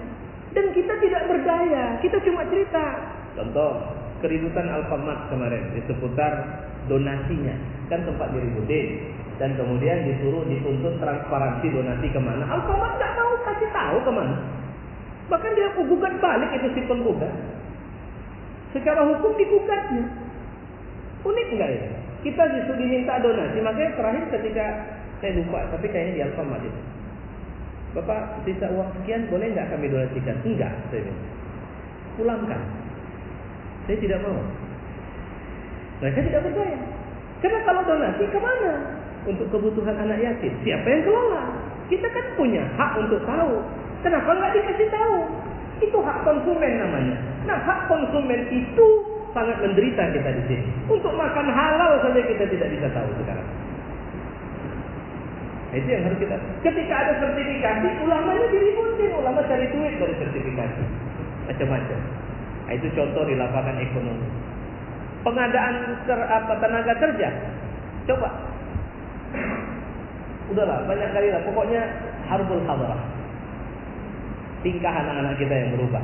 Dan kita tidak berdaya, kita cuma cerita. Contoh, keributan Alfamart kemarin di seputar donasinya. Kan sempat diributin. Dan kemudian dituntut transparansi donasi kemana. Alfamart nggak mau kasih tahu kemana. Bahkan dia gugat balik itu si penggugat. Secara hukum digugatnya. Unik nggak ya? Kita justru diminta donasi. Makanya terakhir ketika saya lupa, tapi kayaknya di Alfamart itu. Bapak sisa uang sekian boleh nggak kami donasikan? Enggak, saya bilang. Pulangkan. Saya tidak mau. Mereka tidak berdaya. Karena kalau donasi kemana? Untuk kebutuhan anak yatim. Siapa yang kelola? Kita kan punya hak untuk tahu. Kenapa nggak dikasih tahu? Itu hak konsumen namanya. Nah hak konsumen itu sangat menderita kita di sini. Untuk makan halal saja kita tidak bisa tahu sekarang. Nah, itu yang harus kita. Ketika ada sertifikasi, ulamanya diributin. Ulama cari duit dari sertifikasi. Macam-macam. Nah, itu contoh di lapangan ekonomi. Pengadaan tenaga kerja. Coba. Udahlah, banyak kali lah. Pokoknya harbul hadarah. Tingkah anak-anak kita yang berubah.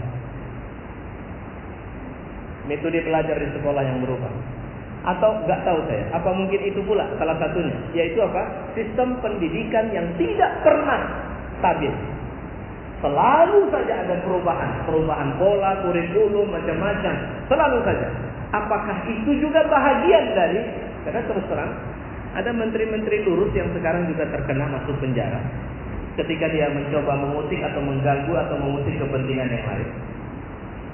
Metode belajar di sekolah yang berubah. Atau nggak tahu saya, apa mungkin itu pula salah satunya, yaitu apa? Sistem pendidikan yang tidak pernah stabil. Selalu saja ada perubahan pola, kurikulum, macam-macam. Selalu saja. Apakah itu juga bahagian dari? Karena terus terang, ada menteri-menteri lurus yang sekarang juga terkena masuk penjara. Ketika dia mencoba mengusik atau mengganggu atau mengusik kepentingan yang lain.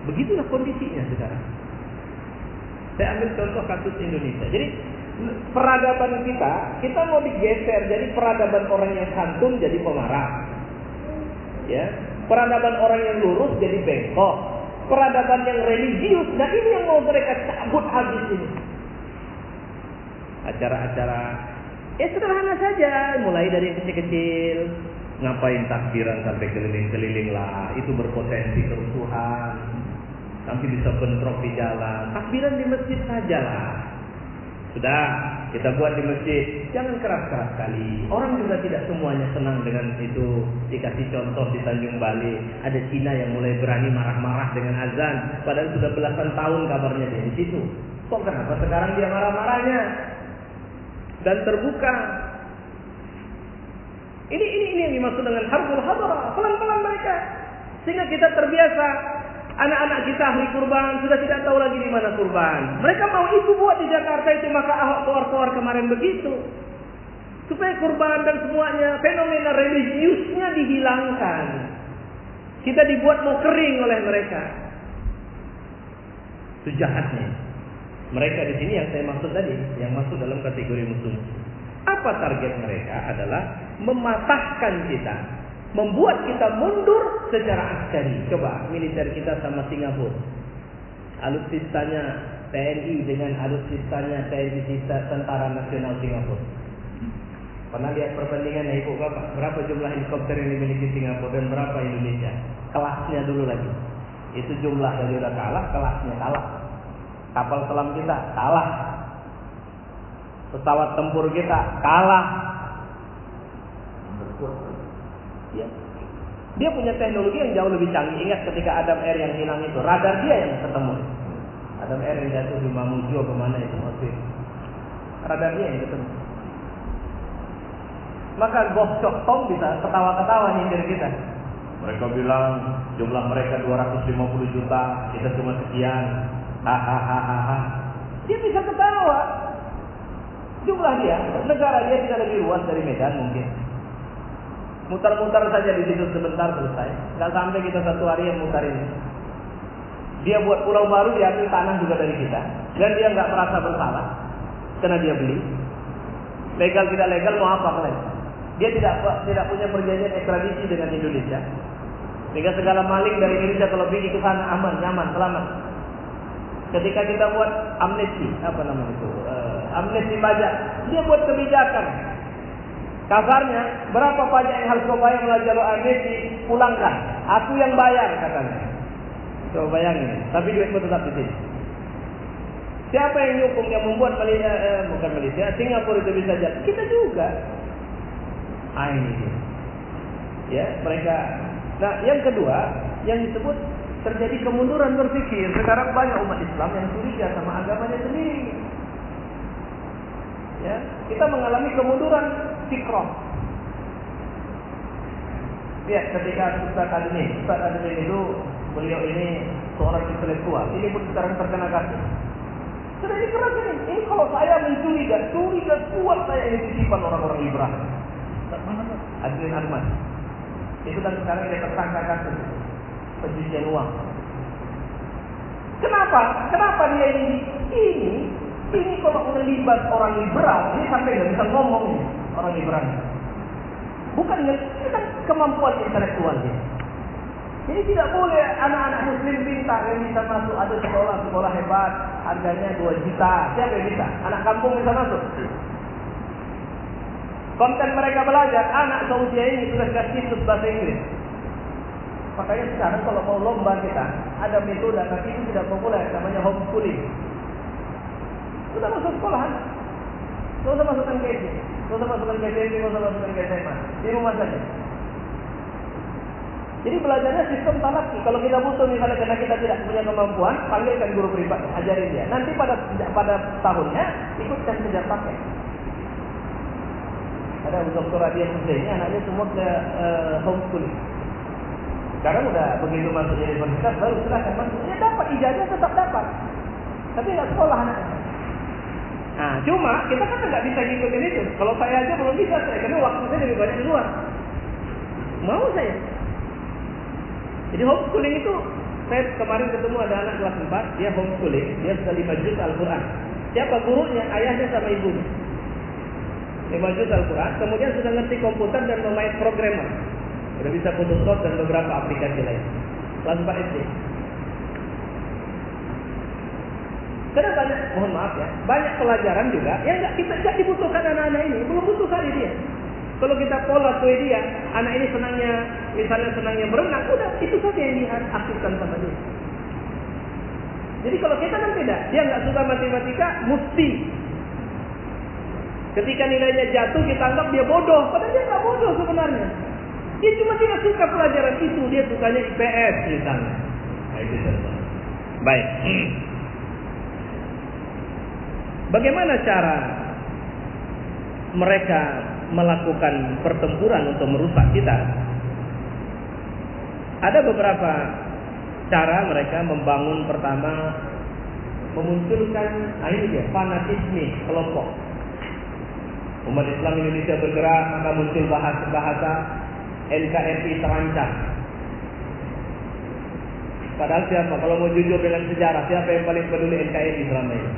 Begitulah kondisinya sekarang. Saya ambil contoh kasus Indonesia. Jadi peradaban kita mau digeser jadi peradaban orang yang santun jadi pemarah. Ya, peradaban orang yang lurus jadi bengkok. Peradaban yang religius, nah ini yang mau mereka cabut habis ini. Acara-acara sederhana saja, mulai dari yang kecil-kecil. Ngapain takbiran sampai keliling-keliling lah, itu berpotensi kerusuhan. Nanti bisa bentrok di jalan. Takbiran di masjid saja lah. Sudah, kita buat di masjid. Jangan keras-keras sekali. Orang juga tidak semuanya senang dengan itu. Dikasih contoh di Tanjung Bali, ada Cina yang mulai berani marah-marah dengan azan. Padahal sudah belasan tahun kabarnya dia di situ. Kok kenapa sekarang dia marah-marahnya? Dan terbuka. Ini yang dimaksud dengan harbul hadarah. Pelan-pelan mereka. Sehingga kita terbiasa. Anak-anak kita hari kurban sudah tidak tahu lagi di mana kurban. Mereka mau itu buat di Jakarta itu, maka Ahok keluar kemarin begitu. Supaya kurban dan semuanya, fenomena religiusnya dihilangkan. Kita dibuat mau kering oleh mereka. Itu jahatnya. Mereka di sini yang saya maksud tadi, yang masuk dalam kategori musuh. Apa target mereka adalah mematahkan kita membuat kita mundur secara askari. Coba militer kita sama Singapura. Alutsistanya TNI dengan alutsistanya TNI Tentara Nasional Singapura. Pernah lihat perbandingan ya Ibu Bapak? Berapa jumlah helikopter yang dimiliki Singapura dan berapa Indonesia? Kelasnya dulu lagi. Itu jumlah dari udah kalah, kelasnya kalah. Kapal selam kita kalah. Pesawat tempur kita kalah. Ya. Dia punya teknologi yang jauh lebih canggih. Ingat ketika Adam Air yang hilang itu, radar dia yang ketemu. Adam Air yang jatuh di Mamuju kemana itu waktu itu. Radar dia yang ketemu. Maka Gok Chok Tong bisa ketawa-ketawa nyindir kita. Mereka bilang jumlah mereka 250 juta, kita cuma sekian. Hahaha. Dia bisa ketawa. Jumlah dia, negara dia tidak lebih luas dari Medan mungkin. Mutar-mutar saja di situ sebentar selesai. Nggak sampai kita satu hari yang mutar ini. Dia buat pulau baru, dia ambil tanah juga dari kita, dan dia nggak merasa bersalah karena dia beli. Legal tidak legal mau apa kalian? Dia tidak punya perjanjian ekstradisi dengan Indonesia, sehingga segala maling dari Indonesia kalau pergi ke sana aman, nyaman, selamat. Ketika kita buat amnesti, amnesti pajak, dia buat kebijakan. Kasarnya, berapa pajak yang harus kau bayar melalui jalur amnesti? Pulangkan, aku yang bayar katanya. Coba bayangin, tapi duitmu tetap di sini. Siapa yang nyukung, yang membuat Malaysia, Singapura itu bisa jatuh? Kita juga. Ini dia. Ya, mereka. Nah, yang kedua, yang disebut terjadi kemunduran berpikir. Sekarang banyak umat Islam yang curiga sama agamanya sendiri. Ya, kita mengalami kemunduran fikrah. Ya, ketika Ustaz Admin itu, beliau ini seorang intelektual. Ini pun sekarang terkena kasus. Sudah dikeras ini. Ini kalau saya mencuriga kuat saya ini titipan orang-orang liberal. Admin Arman. Itu kan sekarang dia tersangka kasus pencucian uang. Kenapa dia ini kalau melibat orang liberal, ini sampai nggak bisa ngomong ini orang liberal. Bukan ini kan kemampuan intelektual dia. Jadi tidak boleh anak-anak muslim pintar yang bisa masuk, ada sekolah hebat, harganya 2 juta. Siapa yang bisa? Anak kampung bisa masuk. Konten mereka belajar, anak seusia ini sudah kasih bahasa Inggris. Makanya sekarang kalau mau lomba kita, ada metode, tapi itu tidak populer, namanya homeschooling. Sudah masuk sekolahan, tidak usah masukkan ke SD, tidak usah masukkan ke SMP, tidak usah masukkan ke SMA, di rumah saja. Jadi belajarnya sistem talaki. Kalau kita butuh misalnya karena kita tidak punya kemampuan, panggilkan guru privat, ajarin dia. Nanti pada tahunnya ikutkan kejar pakai. Ada Dr. Radian Hussein, anaknya semua ke homeschooling. Sekarang udah begitu masuk jadi universitas baru silakan masuk. Ya dapat ijazah tetap dapat, tapi nggak sekolah anaknya. Nah, cuma kita kan nggak bisa ngikutin itu. Kalau saya aja belum bisa, karena waktu saya lebih banyak di luar. Mau saya. Jadi homeschooling itu, saya kemarin ketemu ada anak kelas 4, dia homeschooling, dia sudah 5 juz Al-Quran. Siapa gurunya? Ayahnya sama ibunya. 5 juz Al-Quran, kemudian sudah ngerti komputer dan memain programmer. Sudah bisa Photoshop dan beberapa aplikasi lain. Kelas 4 SD. Karena banyak, mohon maaf ya, banyak pelajaran juga yang nggak dibutuhkan anak-anak ini, belum butuh kali dia. Kalau kita pola dia, anak ini senangnya berenang, udah itu saja yang diaktifkan sama dia. Jadi kalau kita kan beda, dia nggak suka matematika, mesti. Ketika nilainya jatuh, kita anggap dia bodoh, padahal dia nggak bodoh sebenarnya. Dia cuma tidak suka pelajaran itu, dia sukanya IPS misalnya. Nah, itu saja. Baik. Bagaimana cara mereka melakukan pertempuran untuk merusak kita? Ada beberapa cara mereka membangun. Pertama, memunculkan ini dia, fanatisme kelompok. Umat Islam Indonesia bergerak, maka muncul bahasa NKRI terancam. Padahal siapa? Kalau mau jujur dengan sejarah, siapa yang paling peduli NKRI selama ini?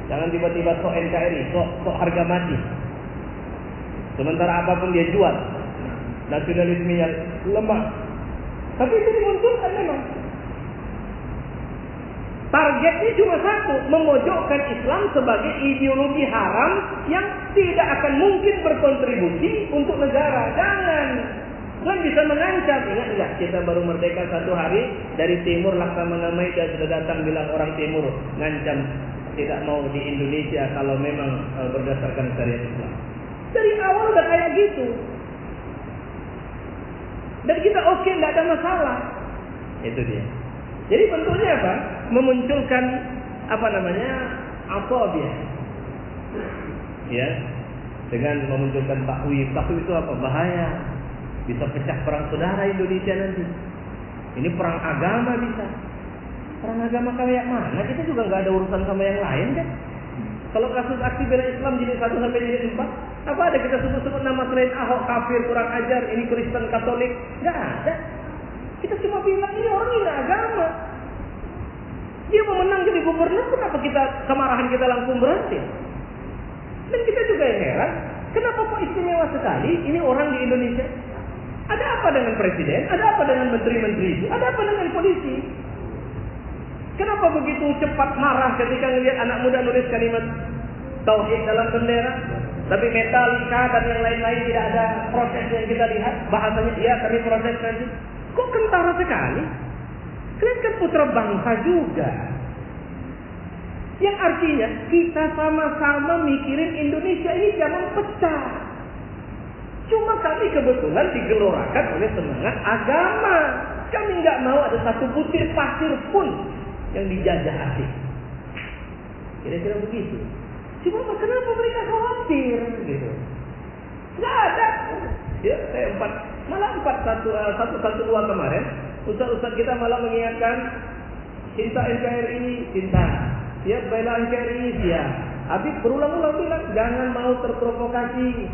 Jangan tiba-tiba sok NKRI, sok harga mati. Sementara apapun dia jual. nasionalisme yang lemah. Tapi itu dimunculkan memang. Targetnya cuma satu, memojokkan Islam sebagai ideologi haram yang tidak akan mungkin berkontribusi untuk negara. Jangan bisa mengancam. Ingat enggak, kita baru merdeka 1 hari dari timur, Laksamana Maida sudah datang bilang orang timur ngancam tidak mau di Indonesia kalau memang berdasarkan syariat Islam. Dari awal udah kayak gitu. Dan kita oke, tidak ada masalah. Itu dia. Jadi bentuknya apa? Memunculkan afobia. Ya. Dengan memunculkan takwif. Takwif itu apa? Bahaya. Bisa pecah perang saudara Indonesia nanti. Ini perang agama bisa. Perang agama kayak mana? Kita juga nggak ada urusan sama yang lain kan? Kalau kasus aksi bela Islam jilid 1 sampai jilid 4, apa ada kita sebut-sebut nama selain Ahok kafir, kurang ajar, ini Kristen Katolik? Nggak ada. Kita cuma bilang ini orang hina agama. Dia mau menang jadi gubernur, kenapa kemarahan kita langsung berhenti? Dan kita juga yang heran, kenapa kok istimewa sekali ini orang di Indonesia? Ada apa dengan presiden? Ada apa dengan menteri-menteri itu? Ada apa dengan polisi? Kenapa begitu cepat marah ketika melihat anak muda nulis kalimat tauhid dalam bendera? Tapi Metallica dan yang lain-lain tidak ada proses yang kita lihat. Bahasanya iya, tapi proses saja. Kok kentara sekali? Kalian kan putra bangsa juga. Yang artinya kita sama-sama mikirin Indonesia ini jangan pecah. Cuma kami kebetulan digelorakan oleh semangat agama. Kami nggak mau ada satu butir pasir pun yang dijajah asing. Kira-kira begitu. Cuma kenapa mereka khawatir gitu? Nggak ada. Ya, saya 412 kemarin, ustaz-ustaz kita malah mengingatkan cinta NKRI, cinta. Siap bela NKRI, siap. Habib berulang-ulang bilang jangan mau terprovokasi.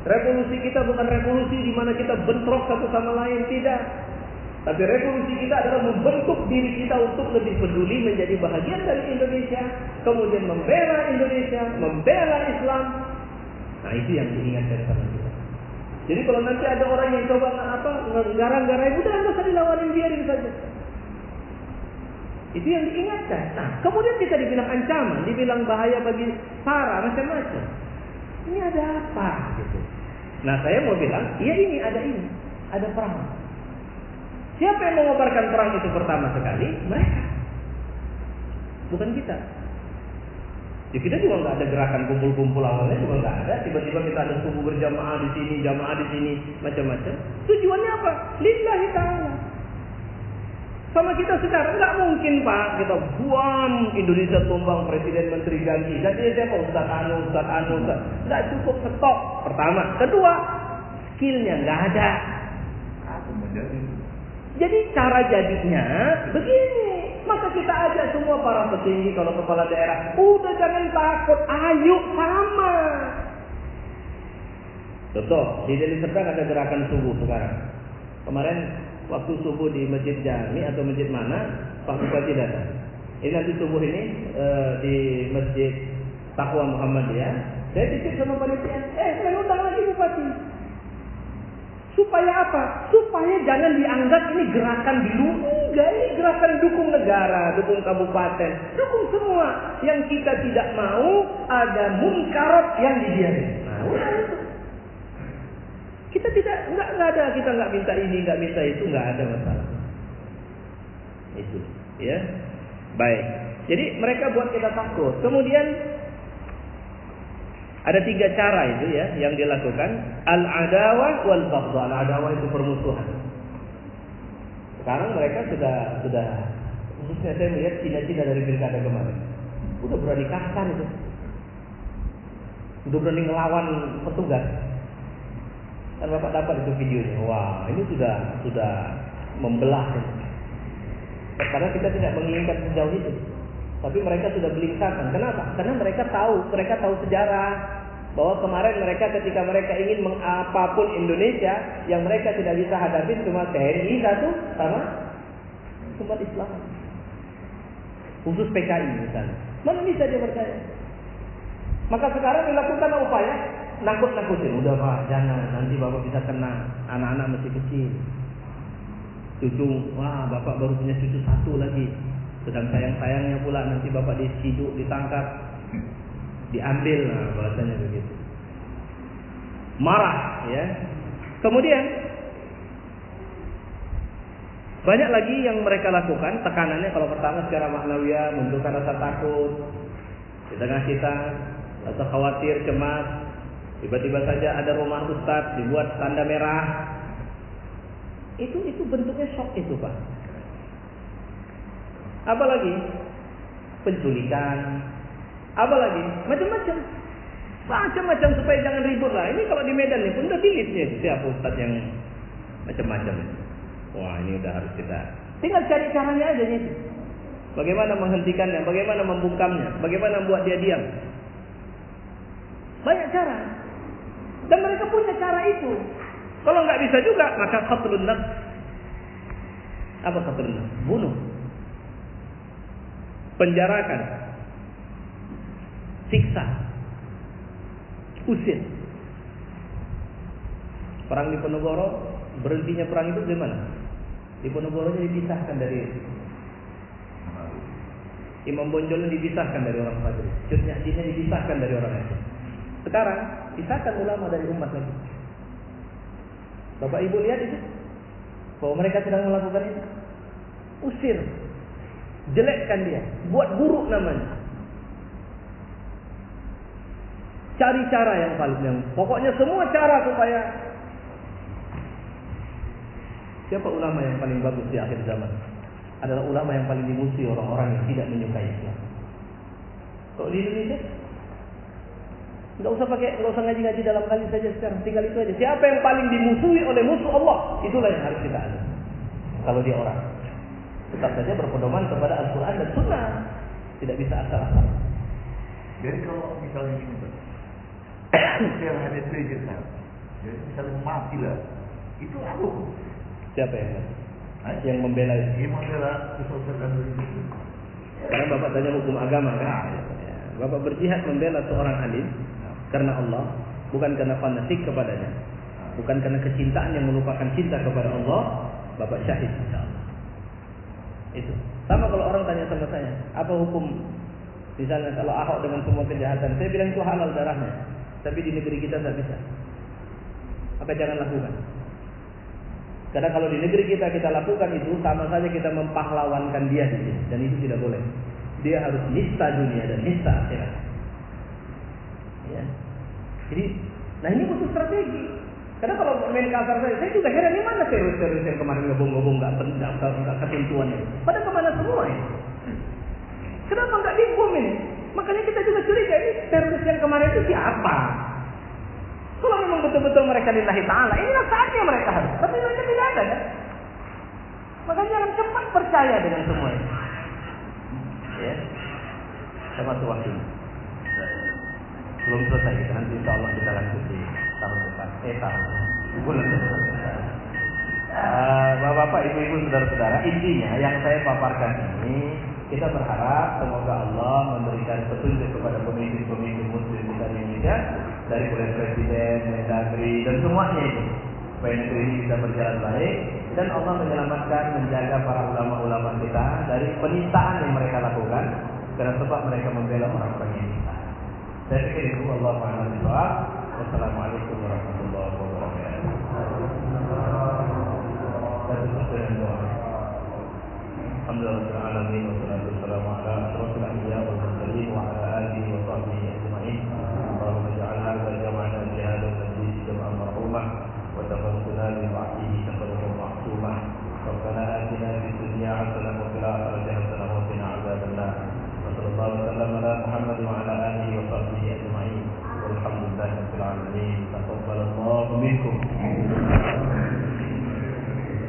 Revolusi kita bukan revolusi di mana kita bentrok satu sama lain, tidak. Tapi revolusi kita adalah membentuk diri kita untuk lebih peduli menjadi bahagian dari Indonesia, kemudian membela Indonesia, membela Islam. Nah, itu yang diingatkan sama kita. Jadi kalau nanti ada orang yang coba garang-garang, udah nggak usah dilawanin, biarin saja. Itu yang diingatkan. Nah, kemudian kita dibilang ancaman, dibilang bahaya bagi Sarah, macam-macam. Ini ada apa gitu. Nah, saya mau bilang, iya ini, ada perang. Siapa yang mengobarkan perang itu pertama sekali? Mereka. Bukan kita. Ya kita juga nggak ada gerakan kumpul-kumpul awalnya, juga nggak ada. Tiba-tiba kita ada subuh berjamaah di sini, jamaah di sini, macam-macam. Tujuannya apa? Lillahi ta'ala. Sama kita sekarang nggak mungkin Pak, kita buang Indonesia tumbang, presiden menteri ganti. Gantinya siapa? Ustaz Anu. Nggak cukup, stop. Pertama. Kedua, skillnya nggak ada. Jadi cara jadinya begini. Maka kita ajak semua para petinggi, kalau kepala daerah, udah jangan takut, ayo sama. Contoh, di Deli Serdang ada gerakan subuh sekarang. Kemarin waktu subuh di Masjid Jami atau masjid mana, Pak Bupati datang. Ini nanti subuh ini di Masjid Taqwa Muhammadiyah. Saya titip sama panitia, saya undang lagi Bupati. Supaya apa? Supaya jangan dianggap ini gerakan enggak, ini gerakan dukung negara, dukung kabupaten, dukung semua. Yang kita tidak mau ada munkarat yang dibiarkan. Nah, udah itu. Kita nggak minta ini, nggak minta itu, nggak ada masalah. Itu, ya. Baik. Jadi mereka buat kita takut. Kemudian ada 3 cara itu ya yang dilakukan. Al-adawah wal baghdha. Al-adawah itu permusuhan. Sekarang mereka sudah khususnya saya melihat Cina-Cina dari pilkada kemarin. Udah berani kasar itu. Udah berani ngelawan petugas. Dan Bapak dapat itu videonya. Wah, ini sudah membelah. Karena kita tidak menginginkan sejauh itu. Tapi mereka sudah belingkakan. Kenapa? Karena mereka tahu sejarah bahwa kemarin mereka ketika mereka ingin mengapapun Indonesia, yang mereka tidak bisa hadapi cuma TNI satu sama umat Islam. Khusus PKI misalnya. Mana bisa dia percaya? Maka sekarang dilakukan upaya nakut-nakutin, udah Pak, jangan, nanti Bapak bisa kena, anak-anak masih kecil. Cucu, wah Bapak baru punya cucu 1 lagi. Sedang sayang-sayangnya pula nanti Bapak diciduk, ditangkap, diambil, nah bahasanya begitu. Marah, ya. Kemudian banyak lagi yang mereka lakukan. Tekanannya kalau pertama secara maknawiyah, menunjukkan rasa takut di tengah kita, rasa khawatir, cemas. Tiba-tiba saja ada rumah ustadz dibuat tanda merah. Itu bentuknya shock itu Pak. Apalagi penculikan, apalagi macam-macam supaya jangan ribut lah. Ini kalau di Medan nih pun udah dilitnya siapa ustadz yang macam-macam. Wah ini udah harus kita tinggal cari caranya aja nih. Bagaimana menghentikannya, bagaimana membungkamnya, bagaimana membuat dia diam. Banyak cara. Dan mereka punya cara itu. Kalau nggak bisa juga, maka qatlun nafs. Apa qatlun nafs? Bunuh. Penjarakan. Siksa. Usir. Perang di Ponorogo, berhentinya perang itu di mana? Di Ponorogo dipisahkan dari Imam Bonjolnya dipisahkan dari orang Fajri. Cut Nyahdinnya dipisahkan dari orang Aceh. Sekarang pisahkan ulama dari umat lagi. Bapak Ibu lihat itu bahwa mereka sedang melakukan itu. Usir, jelekkan dia, buat buruk namanya. Cari cara yang paling pokoknya semua cara supaya. Siapa ulama yang paling bagus di akhir zaman? Adalah ulama yang paling dimusuhi orang-orang yang tidak menyukai Islam. Kalau di Indonesia, nggak usah ngaji-ngaji dalam kali saja sekarang, tinggal itu aja. Siapa yang paling dimusuhi oleh musuh Allah, itulah yang harus kita adu. Kalau dia orang, tetap saja berpedoman kepada Al-Quran dan Sunnah, tidak bisa asal-asal. Jadi kalau misalnya ini, saya ada cerita, jadi misalnya mati lah, itu aku. Siapa yang membela itu? Yang membela kesosakan itu. Karena Bapak tanya hukum agama kan? Ya. Bapak berjihad membela seorang alim karena Allah, bukan karena fanatik kepadanya, bukan karena kecintaan yang melupakan cinta kepada Allah. Bapak syahid insyaallah. Itu. Sama kalau orang tanya sama saya, apa hukum misalnya kalau Ahok dengan semua kejahatan, saya bilang itu halal darahnya, tapi di negeri kita tidak bisa. Maka jangan lakukan. Karena kalau di negeri kita lakukan itu, sama saja kita mempahlawankan dia di sini, dan itu tidak boleh. Dia harus nista dunia dan nista akhirat. Ya. Jadi, nah ini butuh strategi. Karena kalau main kasar saya juga heran, ini mana teroris-teroris yang kemarin ngebom-ngebom nggak ketentuan ini. Pada kemana semua ini? Kenapa nggak dibom ini? Makanya kita juga curiga, ini teroris yang kemarin itu siapa? Kalau memang betul-betul mereka lillahi ta'ala, inilah saatnya mereka harus. Tapi mereka tidak ada kan? Makanya jangan cepat percaya dengan semua ini. Ya. Sama waktu ini. Belum selesai kita, nanti insya Allah kita lanjut di tahun depan. Bulan depan. Bapak-bapak, ibu-ibu, saudara-saudara, intinya yang saya paparkan ini, kita berharap semoga Allah memberikan petunjuk kepada pemimpin-pemimpin muslim di Indonesia, dari mulai presiden, mendagri, dan semuanya itu, supaya negeri ini bisa berjalan baik, dan Allah menyelamatkan, menjaga para ulama-ulama kita dari penistaan yang mereka lakukan, karena sebab mereka membela orang-orang yang nista. Saya pikir itu Allah Subhanahu. Wassalamualaikum warahmatullahi wabarakatuh. Alhamdulillahirrahmanirrahim. Wassalatu wassalamu ala asyrafil anbiya wal mursalin wa ala alihi wa sahbihi ajma'in. Allahumma ij'al hadha jam'ana li hadha al-majlis jam'an marhumah wa tafakkuna li ba'dihi tafarruqan ma'sumah. Rabbana atina fid dunya hasanah wa fil akhirati hasanah wa qina adzabannar. Sallallahu alaihi wasallam ala Muhammad wa ala alihi wa sahbihi ajma'in. Walhamdulillahirabbil alamin. Taqabbalallahu minkum.